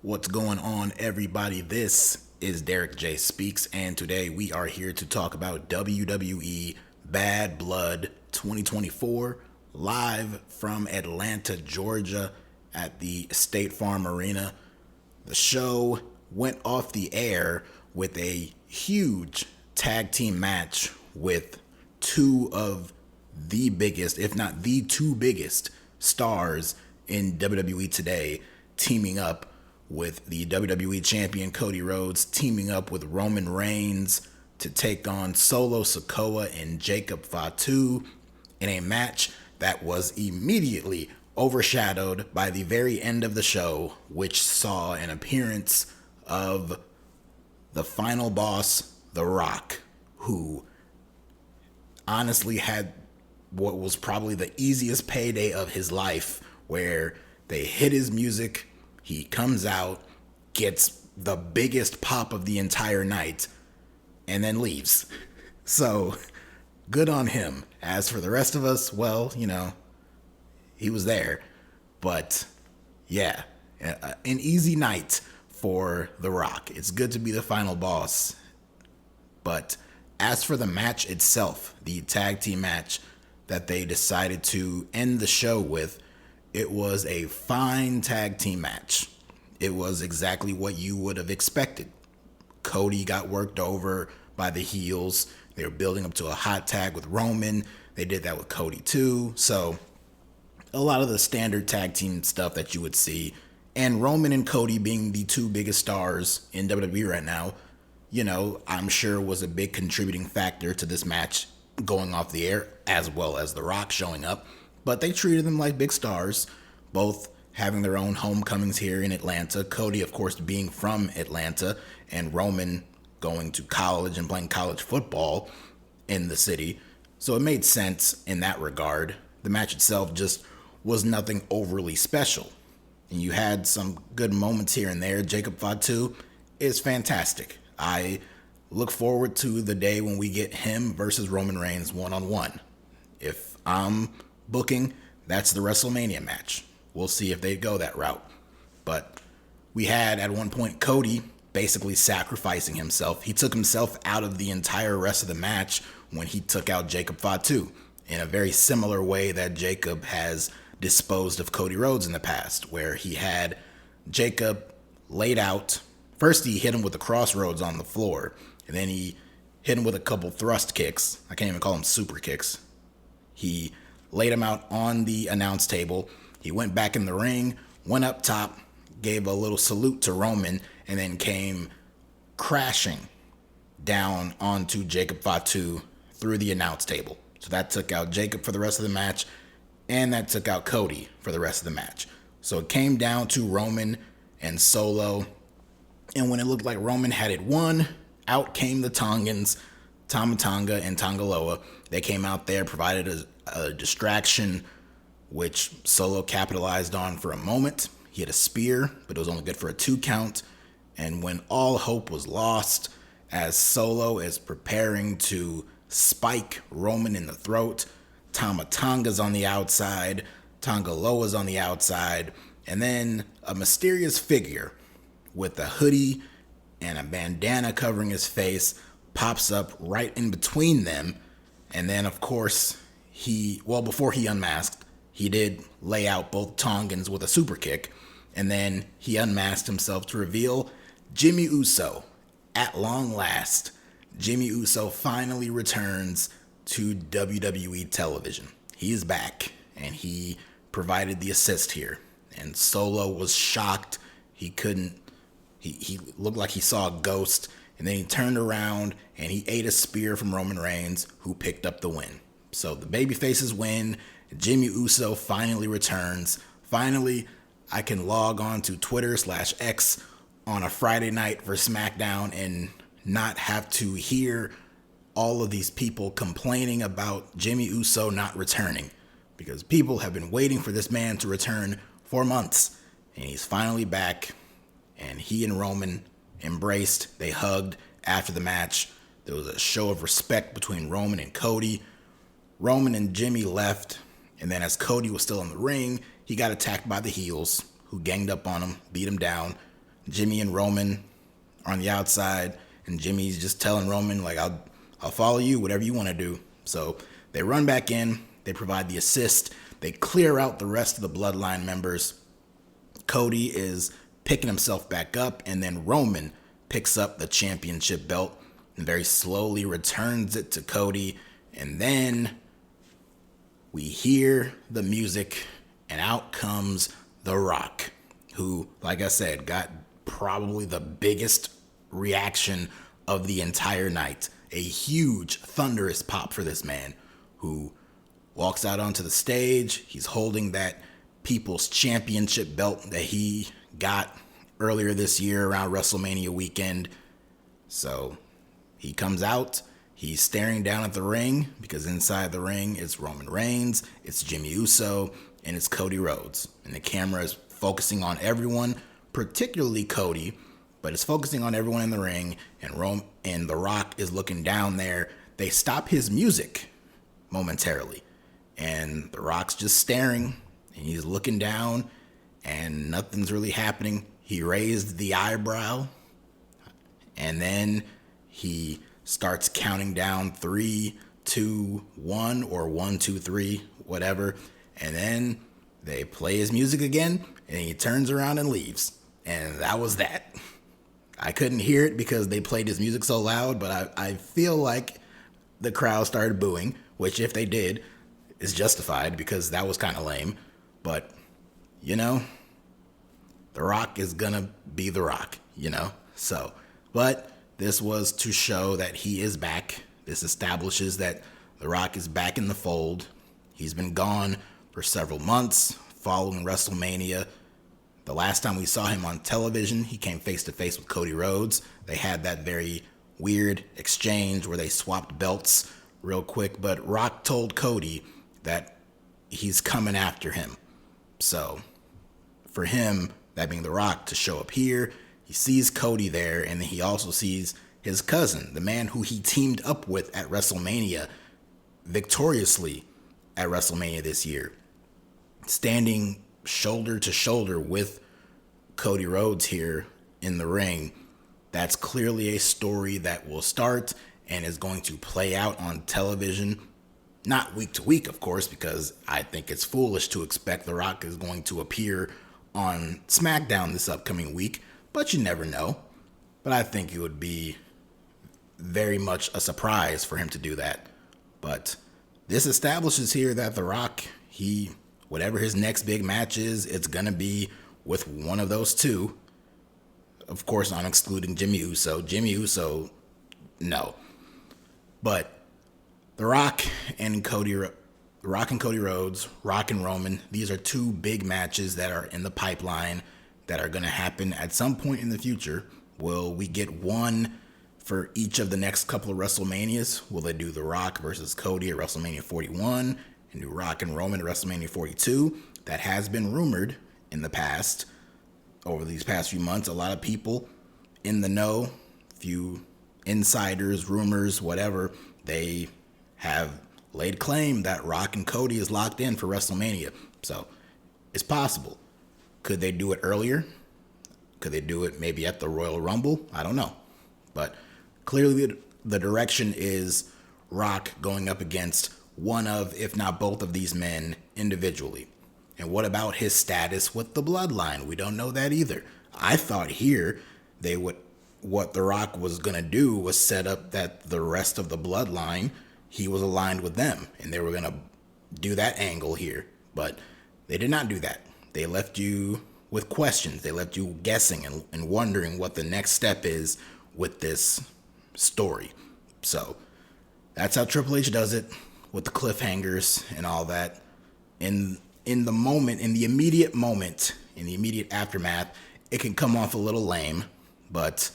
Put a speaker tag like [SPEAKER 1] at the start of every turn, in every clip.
[SPEAKER 1] What's going on, everybody? This is DerekJ Speaks, and today we are here to talk about WWE Bad Blood 2024, live from Atlanta, Georgia, at the State Farm Arena. The show went off the air with a huge tag team match with two of the biggest, if not the two biggest, stars in WWE today teaming up, with the WWE Champion Cody Rhodes teaming up with Roman Reigns to take on Solo Sikoa and Jacob Fatu in a match that was immediately overshadowed by the very end of the show, which saw an appearance of the final boss, The Rock, who honestly had what was probably the easiest payday of his life, where they hit his music, he comes out, gets the biggest pop of the entire night, and then leaves. So, good on him. As for the rest of us, well, he was there. But, yeah, an easy night for The Rock. It's good to be the final boss. But as for the match itself, the tag team match that they decided to end the show with, it was a fine tag team match. It was exactly what you would have expected. Cody got worked over by the heels. They were building up to a hot tag with Roman. They did that with Cody too. So a lot of the standard tag team stuff that you would see. And Roman and Cody being the two biggest stars in WWE right now, I'm sure was a big contributing factor to this match going off the air, as well as The Rock showing up. But they treated them like big stars, both having their own homecomings here in Atlanta. Cody, of course, being from Atlanta, and Roman going to college and playing college football in the city. So it made sense in that regard. The match itself just was nothing overly special. And you had some good moments here and there. Jacob Fatu is fantastic. I look forward to the day when we get him versus Roman Reigns one-on-one. If I'm booking, that's the WrestleMania match. We'll see if they go that route. But we had at one point Cody basically sacrificing himself. He took himself out of the entire rest of the match when he took out Jacob Fatu, in a very similar way that Jacob has disposed of Cody Rhodes in the past, where he had Jacob laid out. First he hit him with the crossroads on the floor, and then he hit him with a couple thrust kicks. I can't even call them super kicks. He laid him out on the announce table. He went back in the ring, went up top, gave a little salute to Roman, and then came crashing down onto Jacob Fatu through the announce table. So that took out Jacob for the rest of the match, and that took out Cody for the rest of the match. So it came down to Roman and Solo, and when it looked like Roman had it won, out came the Tongans, Tama Tonga and Tongaloa. They came out there, provided a distraction, which Solo capitalized on for a moment. He had a spear, but it was only good for a 2 count. And when all hope was lost, as Solo is preparing to spike Roman in the throat, Tama Tonga's on the outside, Tongaloa's on the outside, and then a mysterious figure with a hoodie and a bandana covering his face pops up right in between them. And then, of course, before he unmasked, he did lay out both Tongans with a super kick, and then he unmasked himself to reveal Jimmy Uso. At long last, Jimmy Uso finally returns to WWE television. He is back, and he provided the assist here. And Solo was shocked. He looked like he saw a ghost, and then he turned around and he ate a spear from Roman Reigns, who picked up the win. So the babyfaces win. Jimmy Uso finally returns. Finally, I can log on to Twitter/X on a Friday night for SmackDown and not have to hear all of these people complaining about Jimmy Uso not returning, because people have been waiting for this man to return for months, and he's finally back. And he and Roman embraced. They hugged after the match. There was a show of respect between Roman and Cody. Roman and Jimmy left, and then as Cody was still in the ring, he got attacked by the heels, who ganged up on him, beat him down. Jimmy and Roman are on the outside, and Jimmy's just telling Roman, like, I'll follow you, whatever you want to do. So they run back in, they provide the assist, they clear out the rest of the Bloodline members. Cody is picking himself back up, and then Roman picks up the championship belt and very slowly returns it to Cody. And then we hear the music, and out comes The Rock, who, like I said, got probably the biggest reaction of the entire night. A huge, thunderous pop for this man, who walks out onto the stage. He's holding that People's Championship belt that he got earlier this year around WrestleMania weekend. So he comes out, he's staring down at the ring, because inside the ring it's Roman Reigns, it's Jimmy Uso, and it's Cody Rhodes. And the camera is focusing on everyone, particularly Cody, but it's focusing on everyone in the ring, and The Rock is looking down there. They stop his music momentarily, and The Rock's just staring, and he's looking down, and nothing's really happening. He raised the eyebrow, and then he starts counting down 3, 2, 1, or 1, 2, 3, whatever. And then they play his music again, and he turns around and leaves. And that was that. I couldn't hear it because they played his music so loud, but I feel like the crowd started booing, which, if they did, is justified, because that was kind of lame. But, you know, The Rock is gonna be The Rock, you know? So, but this was to show that he is back. This establishes that The Rock is back in the fold. He's been gone for several months following WrestleMania. The last time we saw him on television, he came face to face with Cody Rhodes. They had that very weird exchange where they swapped belts real quick, but Rock told Cody that he's coming after him. So for him, that being The Rock, to show up here, he sees Cody there, and then he also sees his cousin, the man who he teamed up with at WrestleMania, victoriously at WrestleMania this year, standing shoulder to shoulder with Cody Rhodes here in the ring. That's clearly a story that will start and is going to play out on television. Not week to week, of course, because I think it's foolish to expect The Rock is going to appear on SmackDown this upcoming week, but you never know. But I think it would be very much a surprise for him to do that. But this establishes here that The Rock, whatever his next big match is, it's going to be with one of those two. Of course, I'm excluding Jimmy Uso. Jimmy Uso, no. But The Rock and Cody Rhodes, Rock and Roman, these are two big matches that are in the pipeline that are going to happen at some point in the future. Will we get one for each of the next couple of WrestleManias? Will they do The Rock versus Cody at WrestleMania 41 and do Rock and Roman at WrestleMania 42? That has been rumored in the past. Over these past few months, a lot of people in the know, few insiders, rumors, whatever, they have laid claim that Rock and Cody is locked in for WrestleMania. So it's possible. Could they do it earlier? Could they do it maybe at the Royal Rumble? I don't know. But clearly the direction is Rock going up against one of, if not both of these men individually. And what about his status with the Bloodline? We don't know that either. I thought here what The Rock was going to do was set up that the rest of the Bloodline, he was aligned with them, and they were going to do that angle here. But they did not do that. They left you with questions. They left you guessing and wondering what the next step is with this story. So that's how Triple H does it, with the cliffhangers and all that. In the moment, in the immediate moment, in the immediate aftermath, it can come off a little lame, but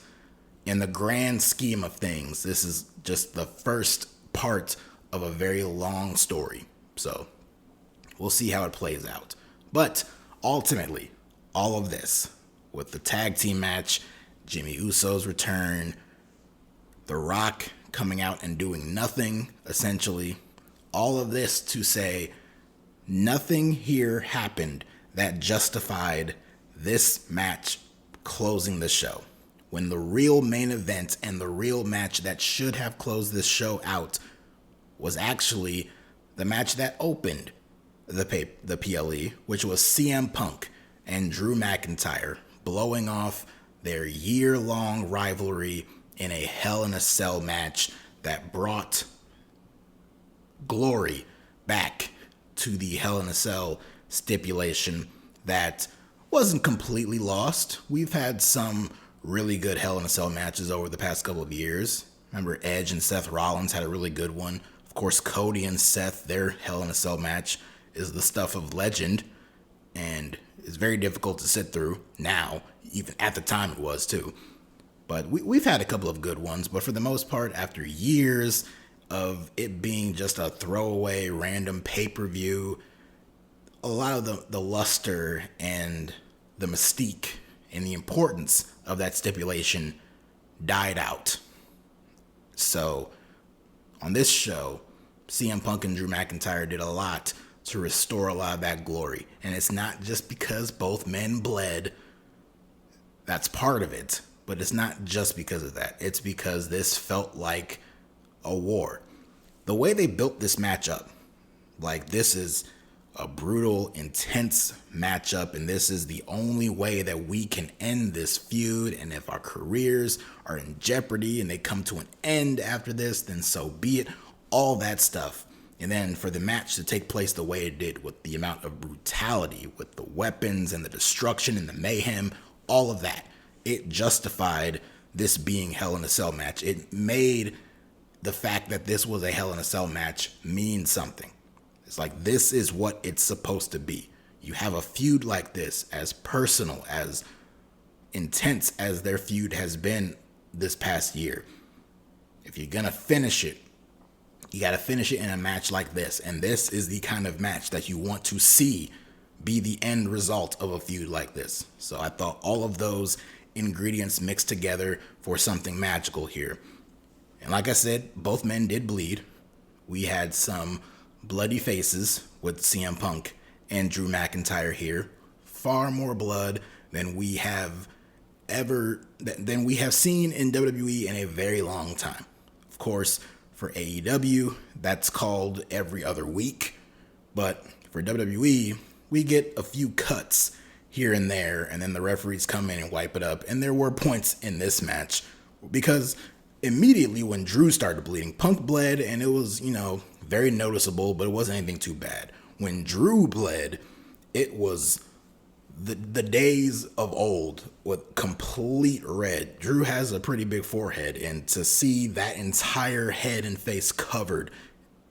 [SPEAKER 1] in the grand scheme of things, this is just the first part of a very long story. So we'll see how it plays out. But ultimately, all of this, with the tag team match, Jimmy Uso's return, The Rock coming out and doing nothing, essentially, all of this to say nothing here happened that justified this match closing the show, when the real main event and the real match that should have closed this show out was actually the match that opened the PLE, which was CM Punk and Drew McIntyre blowing off their year-long rivalry in a Hell in a Cell match that brought glory back to the Hell in a Cell stipulation that wasn't completely lost. We've had some really good Hell in a Cell matches over the past couple of years. Remember, Edge and Seth Rollins had a really good one. Of course, Cody and Seth, their Hell in a Cell match is the stuff of legend, and it's very difficult to sit through now. Even at the time it was too. But we've had a couple of good ones, but for the most part, after years of it being just a throwaway random pay-per-view, a lot of the luster and the mystique and the importance of that stipulation died out. So on this show, CM Punk and Drew McIntyre did a lot to restore a lot of that glory. And it's not just because both men bled. That's part of it. But it's not just because of that. It's because this felt like a war. The way they built this matchup, like this is a brutal, intense matchup, and this is the only way that we can end this feud. And if our careers are in jeopardy and they come to an end after this, then so be it. All that stuff. And then for the match to take place the way it did, with the amount of brutality, with the weapons and the destruction and the mayhem, all of that, it justified this being Hell in a Cell match. It made the fact that this was a Hell in a Cell match mean something. It's like, this is what it's supposed to be. You have a feud like this, as personal, as intense as their feud has been this past year. If you're going to finish it, you got to finish it in a match like this. And this is the kind of match that you want to see be the end result of a feud like this. So I thought all of those ingredients mixed together for something magical here. And like I said, both men did bleed. We had some bloody faces with CM Punk and Drew McIntyre here. Far more blood than we have seen in WWE in a very long time. Of course, for AEW, that's called every other week. But for WWE, we get a few cuts here and there, and then the referees come in and wipe it up. And there were points in this match because immediately when Drew started bleeding, Punk bled, and it was, very noticeable, but it wasn't anything too bad. When Drew bled, it was the days of old with complete red. Drew has a pretty big forehead, and to see that entire head and face covered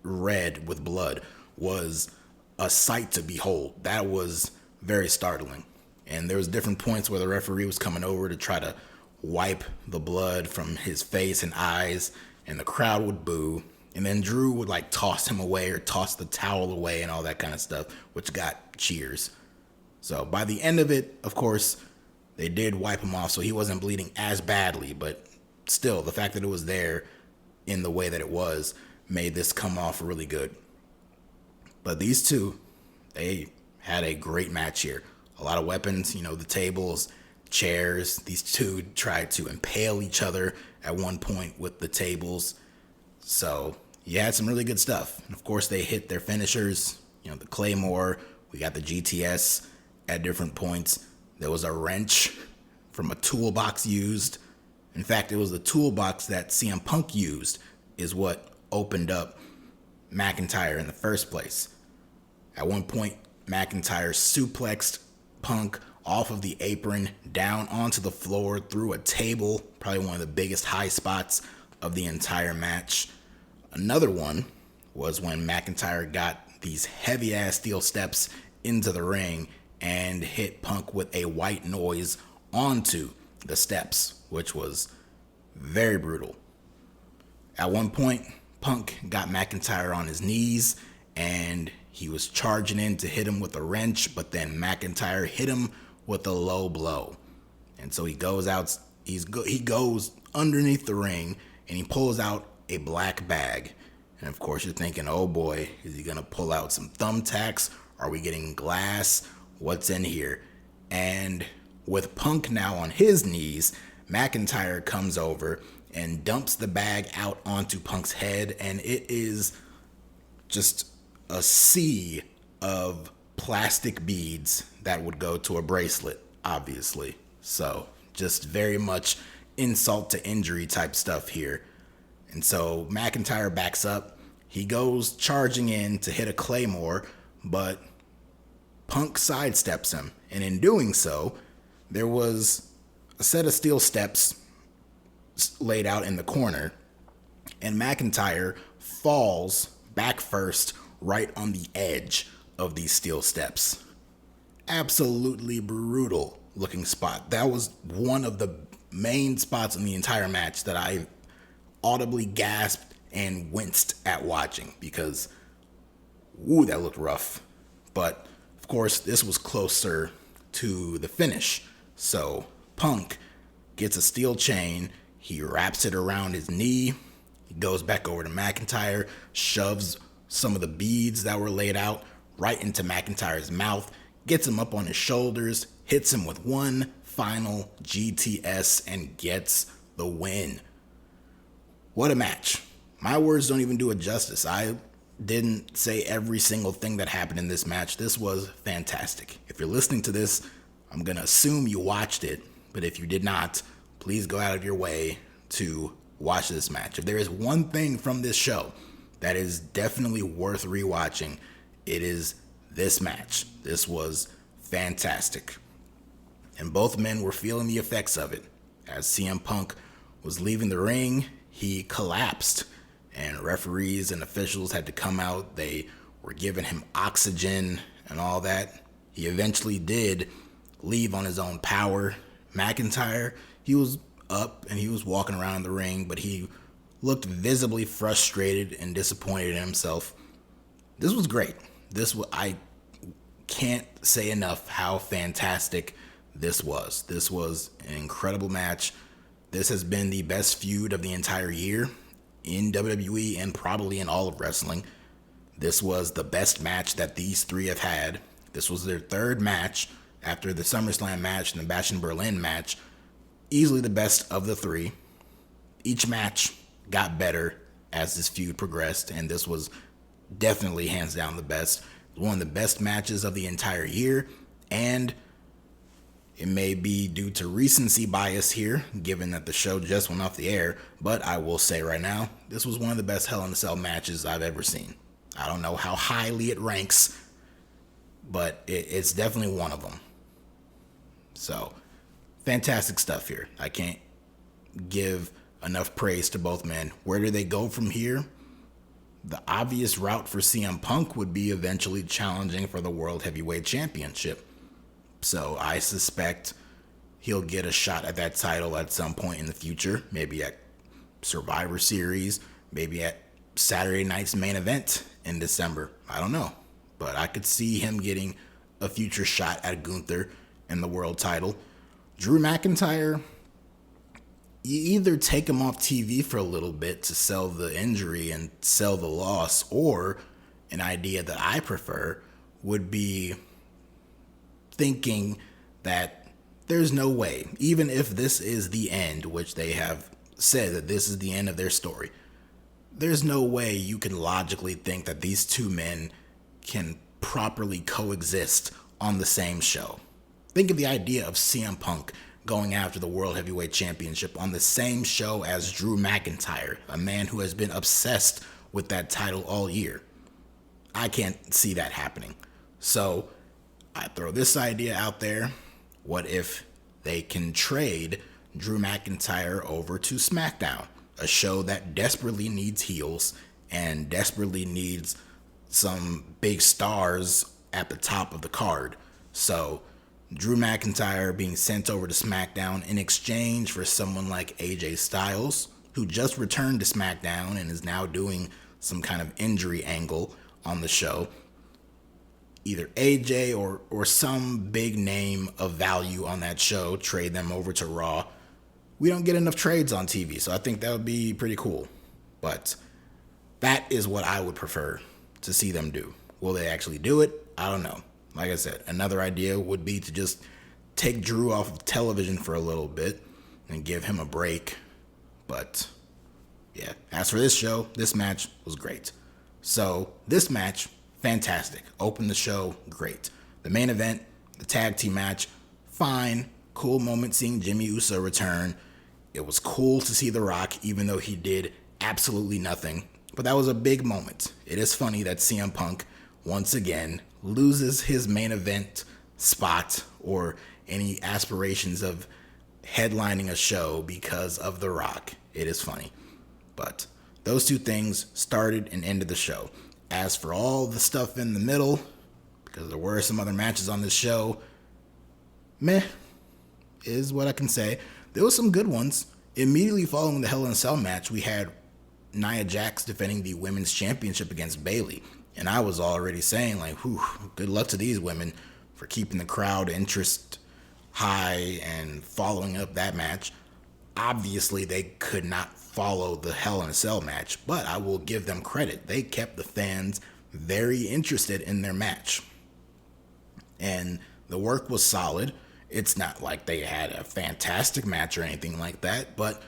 [SPEAKER 1] red with blood was a sight to behold. That was very startling. And there was different points where the referee was coming over to try to wipe the blood from his face and eyes, and the crowd would boo. And then Drew would toss him away or toss the towel away and all that kind of stuff, which got cheers. So by the end of it, of course, they did wipe him off, so he wasn't bleeding as badly. But still, the fact that it was there in the way that it was made this come off really good. But these two, they had a great match here. A lot of weapons, the tables, chairs. These two tried to impale each other at one point with the tables. So you had some really good stuff. And of course, they hit their finishers, the Claymore. We got the GTS at different points. There was a wrench from a toolbox used. In fact, it was the toolbox that CM Punk used is what opened up McIntyre in the first place. At one point, McIntyre suplexed Punk off of the apron down onto the floor through a table, probably one of the biggest high spots of the entire match. Another one was when McIntyre got these heavy ass steel steps into the ring and hit Punk with a white noise onto the steps, which was very brutal. At one point, Punk got McIntyre on his knees and he was charging in to hit him with a wrench, but then McIntyre hit him with a low blow. And so he goes out, he goes underneath the ring and he pulls out a black bag. And of course you're thinking, oh boy, is he gonna pull out some thumbtacks? Are we getting glass? What's in here? And with Punk now on his knees, McIntyre comes over and dumps the bag out onto Punk's head, and it is just a sea of plastic beads that would go to a bracelet, obviously. So just very much insult to injury type stuff here. And so McIntyre backs up. He goes charging in to hit a Claymore, but Punk sidesteps him. And in doing so, there was a set of steel steps laid out in the corner, and McIntyre falls back first right on the edge of these steel steps. Absolutely brutal looking spot. That was one of the main spots in the entire match that I audibly gasped and winced at watching because, ooh, that looked rough. But of course, this was closer to the finish. So Punk gets a steel chain, he wraps it around his knee, he goes back over to McIntyre, shoves some of the beads that were laid out right into McIntyre's mouth, gets him up on his shoulders, hits him with one final GTS, and gets the win. What a match. My words don't even do it justice. I didn't say every single thing that happened in this match. This was fantastic. If you're listening to this, I'm going to assume you watched it, but if you did not, please go out of your way to watch this match. If there is one thing from this show that is definitely worth rewatching, it is this match. This was fantastic. And both men were feeling the effects of it. As CM Punk was leaving the ring, he collapsed, and referees and officials had to come out. They were giving him oxygen and all that. He eventually did leave on his own power. McIntyre, he was up and he was walking around the ring, but he looked visibly frustrated and disappointed in himself. This was great. I can't say enough how fantastic this was. This was an incredible match. This has been the best feud of the entire year in WWE and probably in all of wrestling. This was the best match that these three have had. This was their third match after the SummerSlam match and the Bash in Berlin match. Easily the best of the three. Each match got better as this feud progressed, and this was definitely hands down the best. One of the best matches of the entire year, and it may be due to recency bias here, given that the show just went off the air, but I will say right now, this was one of the best Hell in a Cell matches I've ever seen. I don't know how highly it ranks, but it's definitely one of them. So, fantastic stuff here. I can't give enough praise to both men. Where do they go from here? The obvious route for CM Punk would be eventually challenging for the World Heavyweight Championship. So I suspect he'll get a shot at that title at some point in the future, maybe at Survivor Series, maybe at Saturday night's main event in December. I don't know, but I could see him getting a future shot at Gunther and the world title. Drew McIntyre, you either take him off TV for a little bit to sell the injury and sell the loss, or an idea that I prefer would be thinking that there's no way, even if this is the end, which they have said that this is the end of their story, there's no way you can logically think that these two men can properly coexist on the same show. Think of the idea of CM Punk going after the World Heavyweight Championship on the same show as Drew McIntyre, a man who has been obsessed with that title all year. I can't see that happening. So I throw this idea out there. What if they can trade Drew McIntyre over to SmackDown, a show that desperately needs heels and desperately needs some big stars at the top of the card? So Drew McIntyre being sent over to SmackDown in exchange for someone like AJ Styles, who just returned to SmackDown and is now doing some kind of injury angle on the show. Either AJ or some big name of value on that show, trade them over to Raw. We don't get enough trades on TV, so I think that would be pretty cool. But that is what I would prefer to see them do. Will they actually do it? I don't know. Like I said, another idea would be to just take Drew off of television for a little bit and give him a break. But yeah, as for this show, this match was great. So this match, fantastic. Opened the show, great. The main event, the tag team match, fine. Cool moment seeing Jimmy Uso return. It was cool to see The Rock, even though he did absolutely nothing. But that was a big moment. It is funny that CM Punk, once again, loses his main event spot or any aspirations of headlining a show because of The Rock. It is funny. But those two things started and ended the show. As for all the stuff in the middle, because there were some other matches on this show, meh is what I can say. There was some good ones. Immediately following the Hell in a Cell match, we had Nia Jax defending the Women's Championship against Bayley. And I was already saying, like, whew, good luck to these women for keeping the crowd interest high and following up that match. Obviously, they could not follow the Hell in a Cell match, but I will give them credit. They kept the fans very interested in their match. And the work was solid. It's not like they had a fantastic match or anything like that, but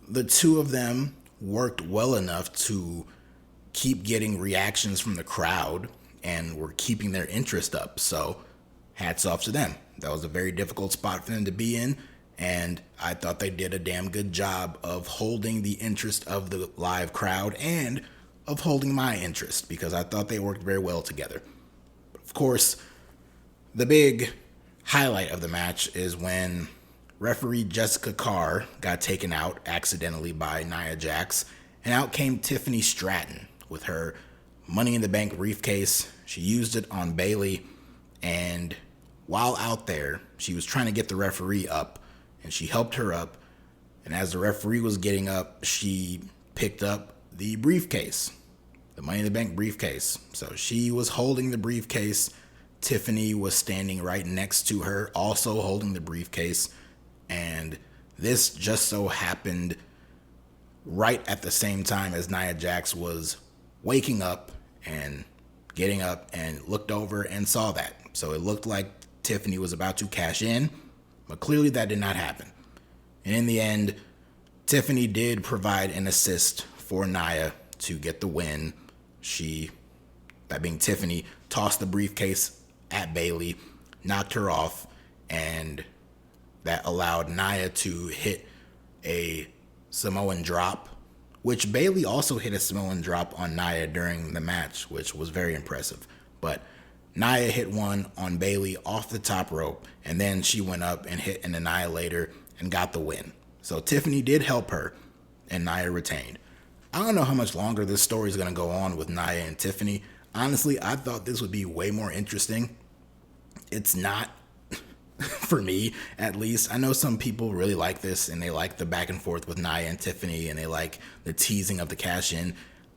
[SPEAKER 1] the two of them worked well enough to keep getting reactions from the crowd and were keeping their interest up. So hats off to them. That was a very difficult spot for them to be in, and I thought they did a damn good job of holding the interest of the live crowd and of holding my interest, because I thought they worked very well together. Of course, the big highlight of the match is when referee Jessica Carr got taken out accidentally by Nia Jax, and out came Tiffany Stratton with her Money in the Bank briefcase. She used it on Bayley, and while out there, she was trying to get the referee up, and she helped her up, and as the referee was getting up, she picked up the briefcase, the Money in the Bank briefcase. So she was holding the briefcase. Tiffany was standing right next to her, also holding the briefcase, and this just so happened right at the same time as Nia Jax was waking up and getting up and looked over and saw that. So it looked like Tiffany was about to cash in, but clearly that did not happen. And in the end, Tiffany did provide an assist for Nia to get the win. She, that being Tiffany, tossed the briefcase at Bayley, knocked her off, and that allowed Nia to hit a Samoan drop, which Bayley also hit a Samoan drop on Nia during the match, which was very impressive. But Nia hit one on Bayley off the top rope, and then she went up and hit an Annihilator and got the win. So Tiffany did help her, and Nia retained. I don't know how much longer this story is going to go on with Nia and Tiffany. Honestly, I thought this would be way more interesting. It's not, for me at least. I know some people really like this, and they like the back and forth with Nia and Tiffany, and they like the teasing of the cash in.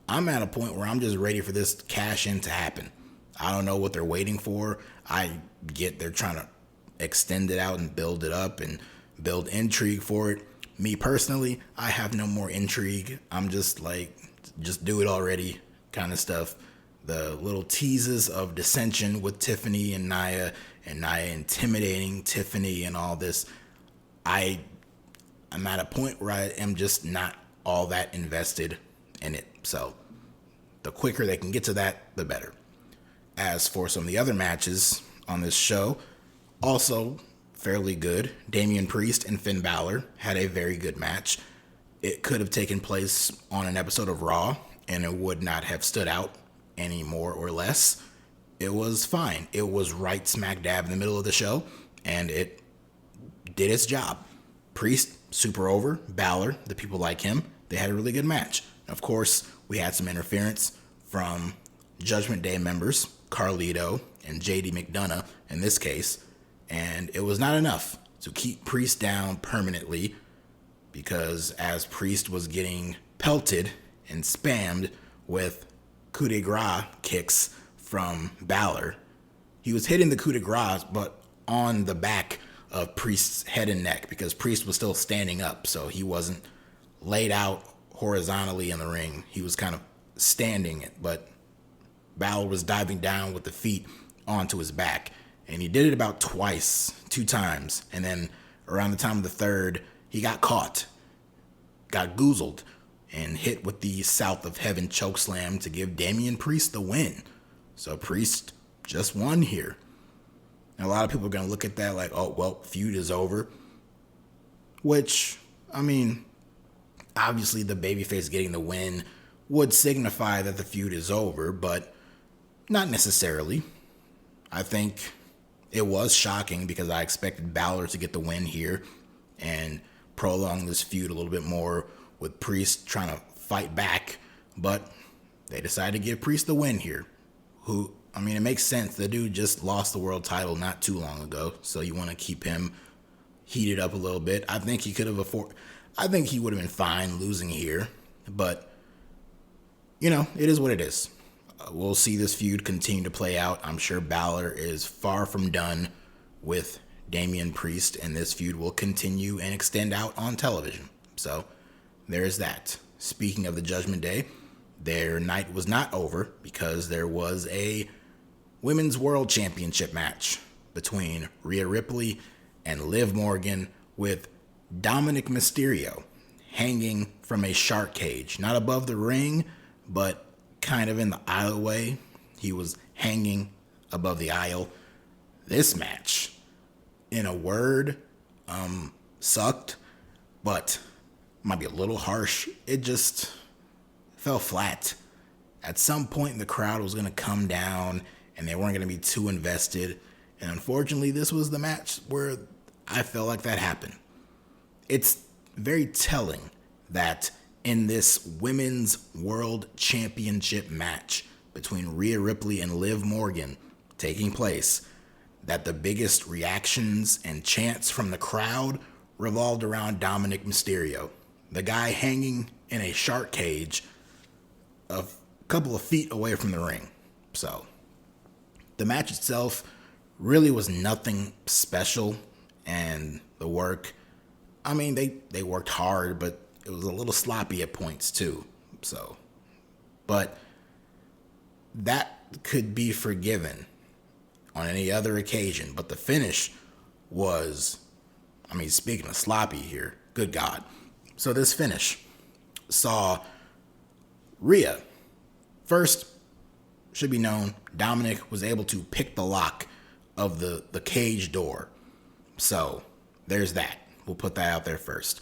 [SPEAKER 1] I'm at a point where I'm just ready for this cash in to happen. I don't know what they're waiting for. I get they're trying to extend it out and build it up and build intrigue for it. Me personally, I have no more intrigue. I'm just like, just do it already kind of stuff. The little teases of dissension with Tiffany and Nia intimidating Tiffany and all this, I'm at a point where I am just not all that invested in it. So the quicker they can get to that, the better. As for some of the other matches on this show, also fairly good. Damian Priest and Finn Balor had a very good match. It could have taken place on an episode of Raw, and it would not have stood out any more or less. It was fine. It was right smack dab in the middle of the show, and it did its job. Priest, super over. Balor, the people like him, they had a really good match. Of course, we had some interference from Judgment Day members, Carlito and JD McDonough in this case, and it was not enough to keep Priest down permanently, because as Priest was getting pelted and spammed with coup de grace kicks from Balor, he was hitting the coup de grace, but on the back of Priest's head and neck, because Priest was still standing up, so he wasn't laid out horizontally in the ring. He was kind of standing, but Balor was diving down with the feet onto his back, And he did it about twice, 2 times. And then around the time of the third, he got caught, got goozled, and hit with the South of Heaven chokeslam to give Damian Priest the win. So Priest just won here. And a lot of people are going to look at that like, oh, well, feud is over. Which, I mean, obviously the babyface getting the win would signify that the feud is over, but not necessarily. I think it was shocking because I expected Balor to get the win here and prolong this feud a little bit more with Priest trying to fight back, but they decided to give Priest the win here. It makes sense. The dude just lost the world title not too long ago, so you want to keep him heated up a little bit. I think he would have been fine losing here, but it is what it is. We'll see this feud continue to play out. I'm sure Balor is far from done with Damian Priest, and this feud will continue and extend out on television. So there's that. Speaking of the Judgment Day, their night was not over because there was a Women's World Championship match between Rhea Ripley and Liv Morgan with Dominic Mysterio hanging from a shark cage. Not above the ring, but kind of in the aisleway. He was hanging above the aisle. This match, in a word, sucked, but might be a little harsh. It just fell flat. At some point, the crowd was going to come down and they weren't going to be too invested. And unfortunately, this was the match where I felt like that happened. It's very telling that in this Women's World Championship match between Rhea Ripley and Liv Morgan taking place, that the biggest reactions and chants from the crowd revolved around Dominic Mysterio, the guy hanging in a shark cage a couple of feet away from the ring. So the match itself really was nothing special, and the work, they worked hard, but it was a little sloppy at points too. So, but that could be forgiven on any other occasion. But the finish was, speaking of sloppy here, good God. So this finish saw Rhea, first, should be known, Dominic was able to pick the lock of the cage door. So there's that. We'll put that out there first.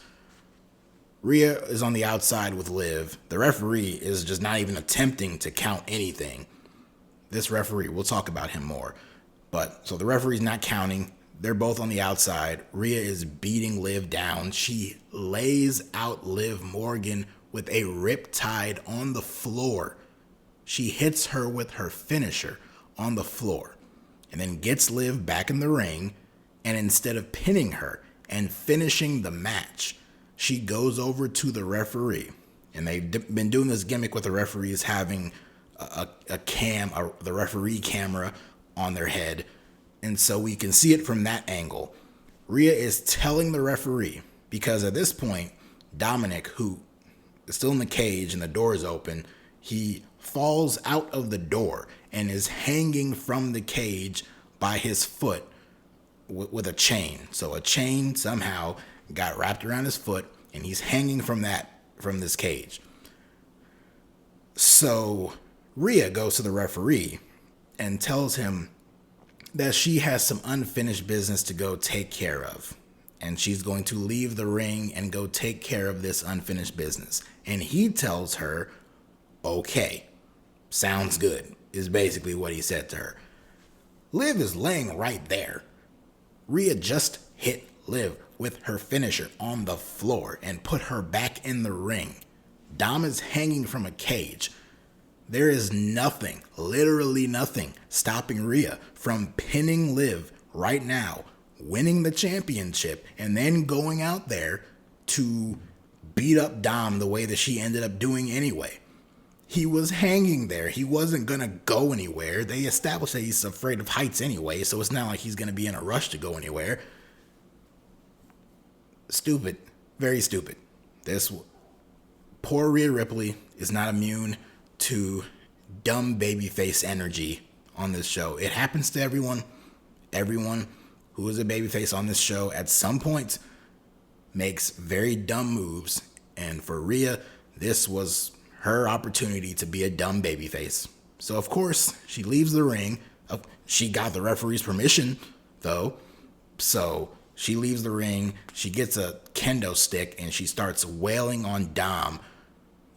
[SPEAKER 1] Rhea is on the outside with Liv. The referee is just not even attempting to count anything. This referee, we'll talk about him more. But so the referee's not counting. They're both on the outside. Rhea is beating Liv down. She lays out Liv Morgan with a riptide on the floor. She hits her with her finisher on the floor and then gets Liv back in the ring. And instead of pinning her and finishing the match, she goes over to the referee. And they've been doing this gimmick with the referees having the referee camera on their head. And so we can see it from that angle. Rhea is telling the referee, because at this point, Dominic, who is still in the cage and the door is open, he falls out of the door and is hanging from the cage by his foot with a chain. So a chain somehow got wrapped around his foot and he's hanging from this cage. So Rhea goes to the referee and tells him that she has some unfinished business to go take care of. And she's going to leave the ring and go take care of this unfinished business. And he tells her, okay, sounds good, is basically what he said to her. Liv is laying right there. Rhea just hit Liv with her finisher on the floor and put her back in the ring. Dom is hanging from a cage. There is nothing, literally nothing, stopping Rhea from pinning Liv right now, winning the championship, and then going out there to beat up Dom the way that she ended up doing anyway. He was hanging there. He wasn't going to go anywhere. They established that he's afraid of heights anyway, so it's not like he's going to be in a rush to go anywhere. Stupid. Very stupid. This poor Rhea Ripley is not immune to dumb babyface energy on this show. It happens to everyone. Everyone who is a babyface on this show at some point makes very dumb moves, and for Rhea, this was her opportunity to be a dumb babyface. So of course, she leaves the ring. She got the referee's permission, though. So she leaves the ring, she gets a kendo stick, and she starts wailing on Dom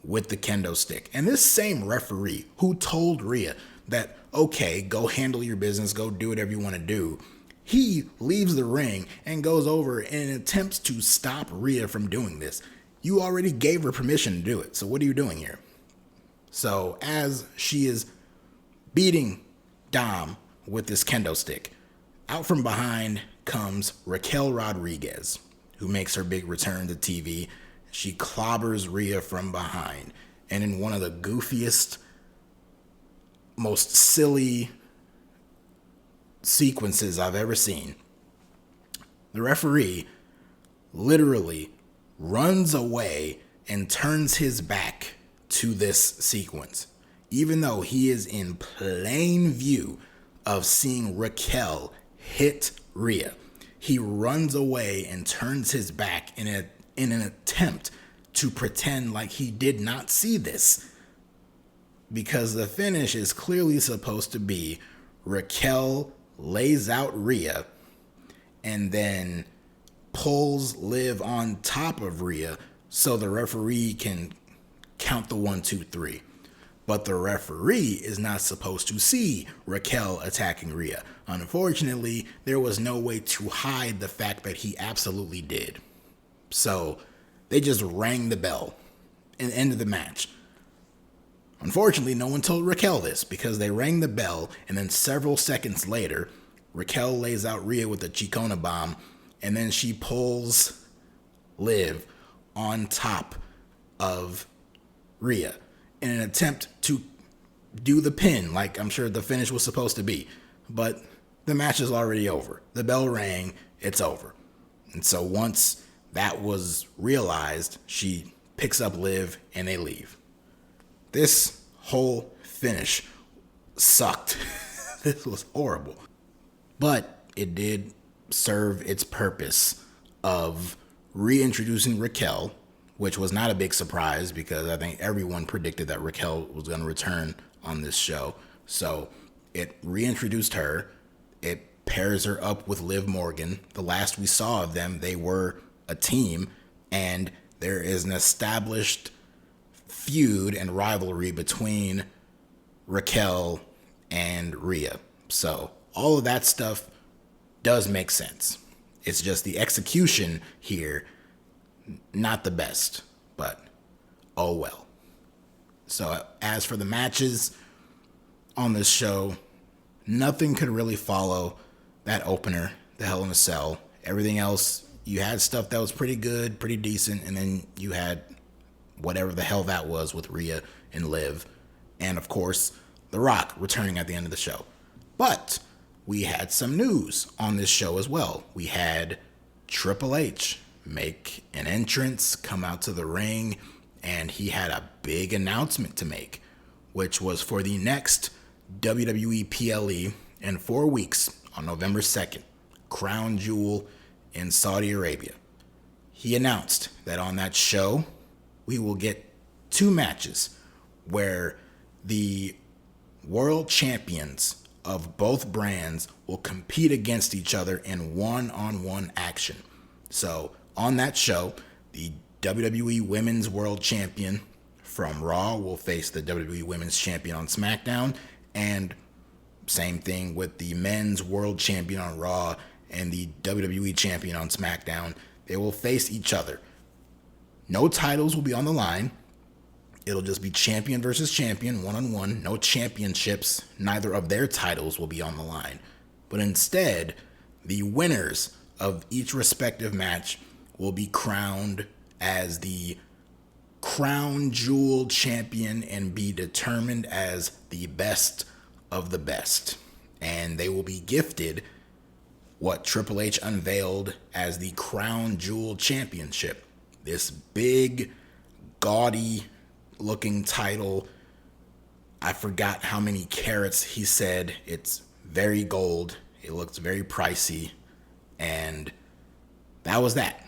[SPEAKER 1] with the kendo stick. And this same referee who told Rhea that, okay, go handle your business, go do whatever you want to do, he leaves the ring and goes over and attempts to stop Rhea from doing this. You already gave her permission to do it, so what are you doing here? So as she is beating Dom with this kendo stick, out from behind comes Raquel Rodriguez, who makes her big return to TV. She clobbers Rhea from behind, and in one of the goofiest, most silly sequences I've ever seen, the referee literally runs away and turns his back to this sequence, even though he is in plain view of seeing Raquel hit Rhea. He runs away and turns his back in an attempt to pretend like he did not see this, because the finish is clearly supposed to be Raquel lays out Rhea and then pulls Liv on top of Rhea so the referee can count the 1, 2, 3. But the referee is not supposed to see Raquel attacking Rhea. Unfortunately, there was no way to hide the fact that he absolutely did. So they just rang the bell and ended the match. Unfortunately, no one told Raquel this, because they rang the bell, and then several seconds later, Raquel lays out Rhea with a Chicona bomb, and then she pulls Liv on top of Rhea in an attempt to do the pin, like I'm sure the finish was supposed to be. But the match is already over. The bell rang, it's over. And so once that was realized, she picks up Liv and they leave. This whole finish sucked. This was horrible. But it did serve its purpose of reintroducing Raquel, which was not a big surprise because I think everyone predicted that Raquel was going to return on this show. So it reintroduced her. It pairs her up with Liv Morgan. The last we saw of them, they were a team, and there is an established feud and rivalry between Raquel and Rhea. So all of that stuff does make sense. It's just the execution here, not the best, but oh well. So as for the matches on this show, nothing could really follow that opener, the Hell in a Cell. Everything else, you had stuff that was pretty good, pretty decent, and then you had whatever the hell that was with Rhea and Liv. And of course, The Rock returning at the end of the show. But we had some news on this show as well. We had Triple H make an entrance, come out to the ring, and he had a big announcement to make, which was for the next WWE PLE in 4 weeks on November 2nd, Crown Jewel in Saudi Arabia. He announced that on that show, we will get 2 matches where the world champions of both brands will compete against each other in one-on-one action. So on that show, the WWE Women's World Champion from Raw will face the WWE Women's Champion on SmackDown, and same thing with the Men's World Champion on Raw and the WWE Champion on SmackDown. They will face each other. No titles will be on the line. It'll just be champion versus champion, one-on-one. No championships. Neither of their titles will be on the line. But instead, the winners of each respective match will be crowned as the Crown Jewel champion and be determined as the best of the best. And they will be gifted what Triple H unveiled as the Crown Jewel Championship. This big, gaudy looking title. I forgot how many carats he said. It's very gold. It looked very pricey, and that was that.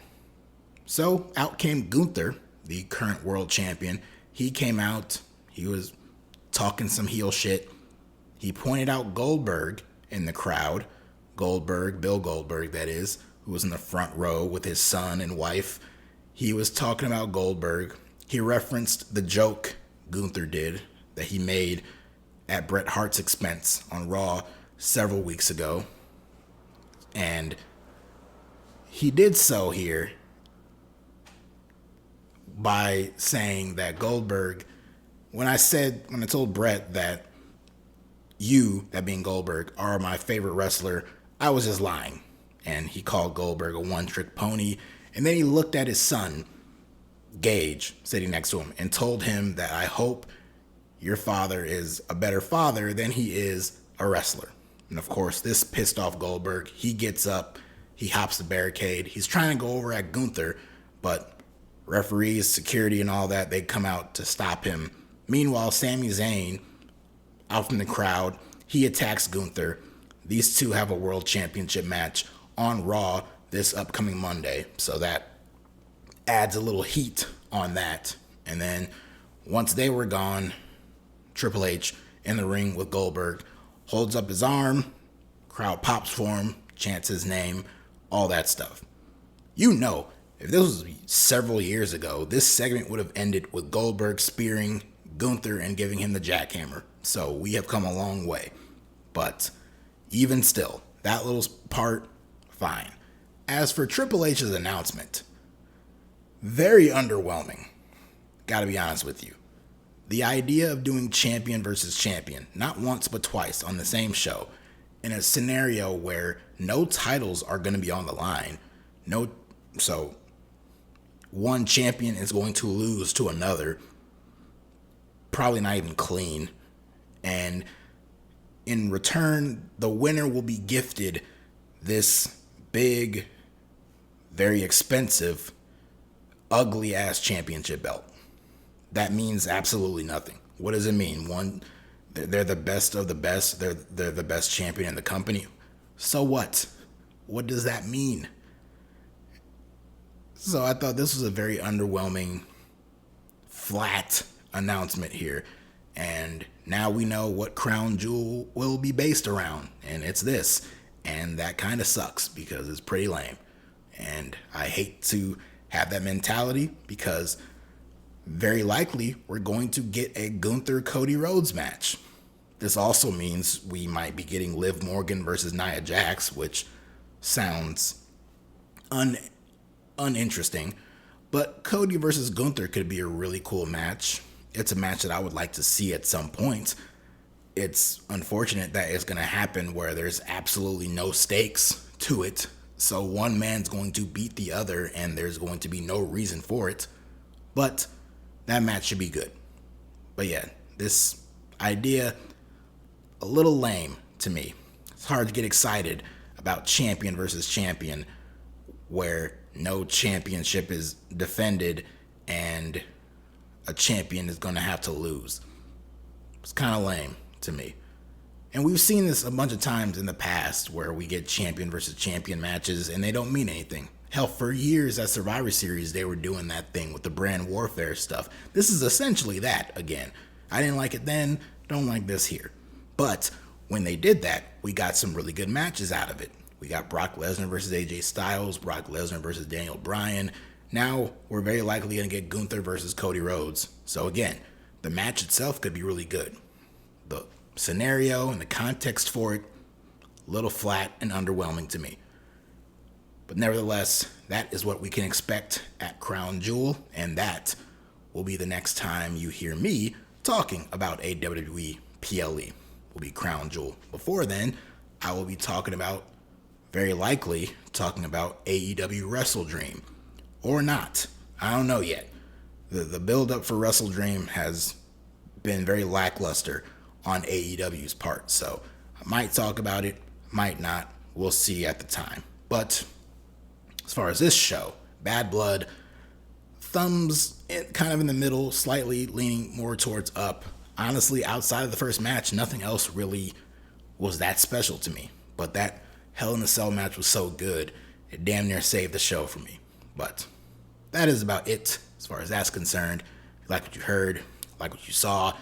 [SPEAKER 1] So out came Gunther, the current world champion. He came out, he was talking some heel shit. He pointed out Goldberg in the crowd. Goldberg, Bill Goldberg, that is, who was in the front row with his son and wife. He was talking about Goldberg. He referenced the joke Gunther did that he made at Bret Hart's expense on Raw several weeks ago. And he did so here by saying that Goldberg, when I told Bret that you, that being Goldberg, are my favorite wrestler, I was just lying. And he called Goldberg a one-trick pony. And then he looked at his son, Gage, sitting next to him, and told him that I hope your father is a better father than he is a wrestler. And of course, this pissed off Goldberg. He gets up, he hops the barricade. He's trying to go over at Gunther, but referees, security, and all that, they come out to stop him. Meanwhile, Sami Zayn, out from the crowd, he attacks Gunther. These two have a world championship match on Raw this upcoming Monday. So that adds a little heat on that. And then once they were gone, Triple H in the ring with Goldberg holds up his arm, crowd pops for him, chants his name, all that stuff. You know, if this was several years ago, this segment would have ended with Goldberg spearing Gunther and giving him the jackhammer. So we have come a long way. But even still, that little part, fine. As for Triple H's announcement, very underwhelming. Gotta be honest with you. The idea of doing champion versus champion, not once but twice on the same show, in a scenario where no titles are going to be on the line, so one champion is going to lose to another, probably not even clean, and in return, the winner will be gifted this big, very expensive, ugly ass championship belt. That means absolutely nothing. What does it mean? One, they're the best of the best. They're the best champion in the company. So what? What does that mean? So I thought this was a very underwhelming, flat announcement here. And now we know what Crown Jewel will be based around. And it's this. And that kind of sucks because it's pretty lame. And I hate to have that mentality because very likely we're going to get a Gunther Cody Rhodes match. This also means we might be getting Liv Morgan versus Nia Jax, which sounds uninteresting. But Cody versus Gunther could be a really cool match. It's a match that I would like to see at some point. It's unfortunate that it's going to happen where there's absolutely no stakes to it. So one man's going to beat the other and there's going to be no reason for it. But that match should be good. But yeah, this idea, a little lame to me. It's hard to get excited about champion versus champion where no championship is defended and a champion is going to have to lose. It's kind of lame to me. And we've seen this a bunch of times in the past where we get champion versus champion matches and they don't mean anything. Hell, for years at Survivor Series, they were doing that thing with the brand warfare stuff. This is essentially that again. I didn't like it then, don't like this here. But when they did that, we got some really good matches out of it. We got Brock Lesnar versus AJ Styles, Brock Lesnar versus Daniel Bryan. Now we're very likely going to get Gunther versus Cody Rhodes. So again, the match itself could be really good. The scenario and the context for it, a little flat and underwhelming to me. But nevertheless, that is what we can expect at Crown Jewel, and that will be the next time you hear me talking about a WWE PLE. Will be Crown Jewel. Before then, I will be talking about, very likely, talking about AEW Wrestle Dream. Or not. I don't know yet. The build-up for Wrestle Dream has been very lackluster on AEW's part, so I might talk about it, might not. We'll see at the time. But as far as this show, Bad Blood, thumbs kind of in the middle, slightly leaning more towards up. Honestly, outside of the first match, nothing else really was that special to me. But that Hell in a Cell match was so good, it damn near saved the show for me. But that is about it as far as that's concerned. If you like what you heard, like what you saw,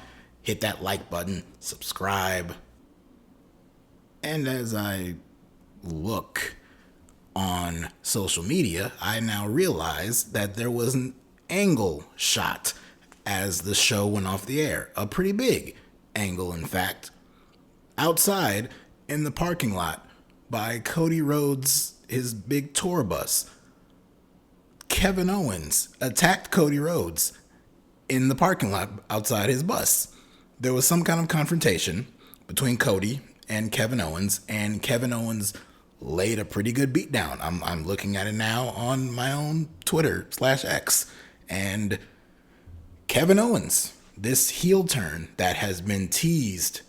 [SPEAKER 1] hit that like button, subscribe. And as I look on social media, I now realize that there was an angle shot as the show went off the air. A pretty big angle, in fact, outside in the parking lot by Cody Rhodes, his big tour bus. Kevin Owens attacked Cody Rhodes in the parking lot outside his bus. There was some kind of confrontation between Cody and Kevin Owens, and Kevin Owens laid a pretty good beatdown. I'm looking at it now on my own Twitter/X, and Kevin Owens, this heel turn that has been teased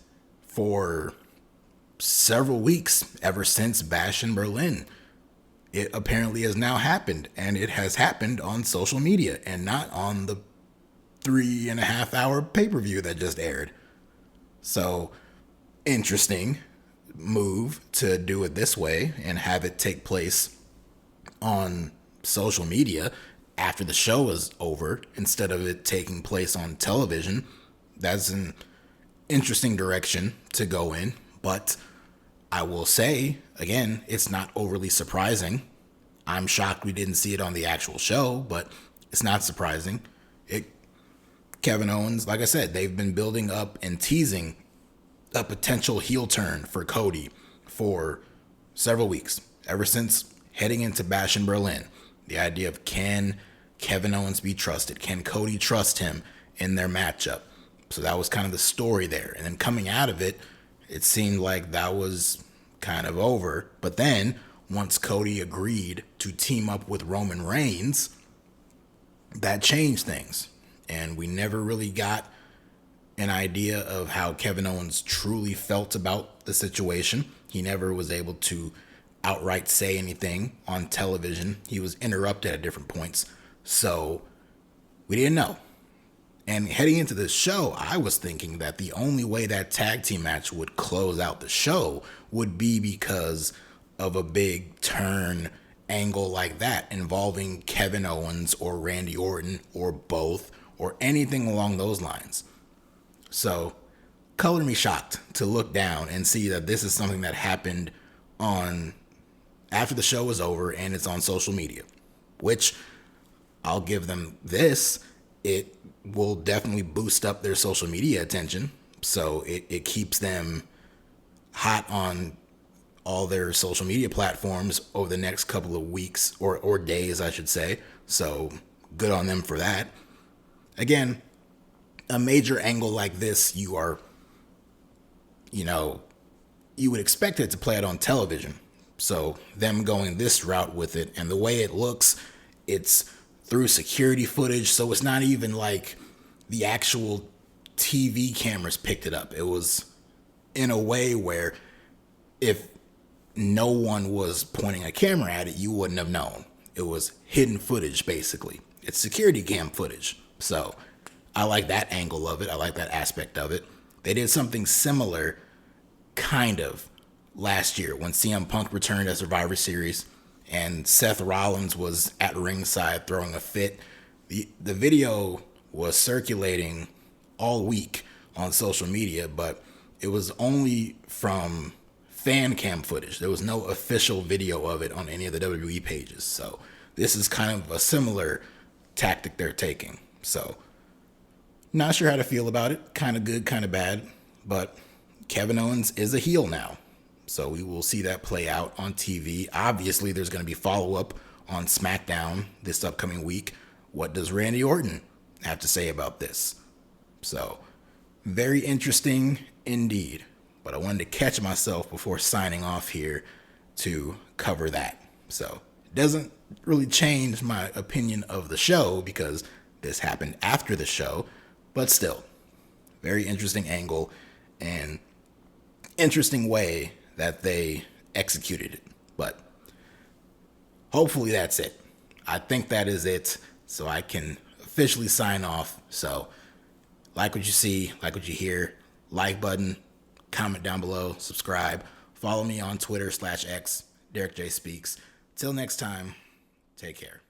[SPEAKER 1] for several weeks, ever since Bash in Berlin, it apparently has now happened, and it has happened on social media and not on the 3.5-hour pay-per-view that just aired. So, interesting move to do it this way and have it take place on social media after the show is over instead of it taking place on television. That's an interesting direction to go in, but I will say, again, it's not overly surprising. I'm shocked we didn't see it on the actual show, but it's not surprising. Kevin Owens, like I said, they've been building up and teasing a potential heel turn for Cody for several weeks, ever since heading into Bash in Berlin. The idea of, can Kevin Owens be trusted? Can Cody trust him in their matchup? So that was kind of the story there. And then coming out of it, it seemed like that was kind of over. But then once Cody agreed to team up with Roman Reigns, that changed things. And we never really got an idea of how Kevin Owens truly felt about the situation. He never was able to outright say anything on television. He was interrupted at different points. So we didn't know. And heading into the show, I was thinking that the only way that tag team match would close out the show would be because of a big turn angle like that involving Kevin Owens or Randy Orton or both or anything along those lines. So, color me shocked to look down and see that this is something that happened on after the show was over and it's on social media, which I'll give them this. It will definitely boost up their social media attention. So it keeps them hot on all their social media platforms over the next couple of weeks or days, I should say. So good on them for that. Again, a major angle like this, you would expect it to play out on television. So them going this route with it, and the way it looks, it's through security footage. So it's not even like the actual TV cameras picked it up. It was in a way where if no one was pointing a camera at it, you wouldn't have known. It was hidden footage, basically. It's security cam footage. So I like that angle of it. I like that aspect of it. They did something similar, kind of, last year when CM Punk returned at Survivor Series and Seth Rollins was at ringside throwing a fit. The video was circulating all week on social media, but it was only from fan cam footage. There was no official video of it on any of the WWE pages. So this is kind of a similar tactic they're taking. So not sure how to feel about it. Kind of good, kind of bad. But Kevin Owens is a heel now. So we will see that play out on TV. Obviously, there's going to be follow-up on SmackDown this upcoming week. What does Randy Orton have to say about this? So very interesting indeed. But I wanted to catch myself before signing off here to cover that. So it doesn't really change my opinion of the show because this happened after the show. But still, very interesting angle and interesting way that they executed it. But hopefully that's it. I think that is it. So I can officially sign off. So like what you see, like what you hear, like button, comment down below, subscribe, Follow me on Twitter /X, DerekJ Speaks. Till next time, take care.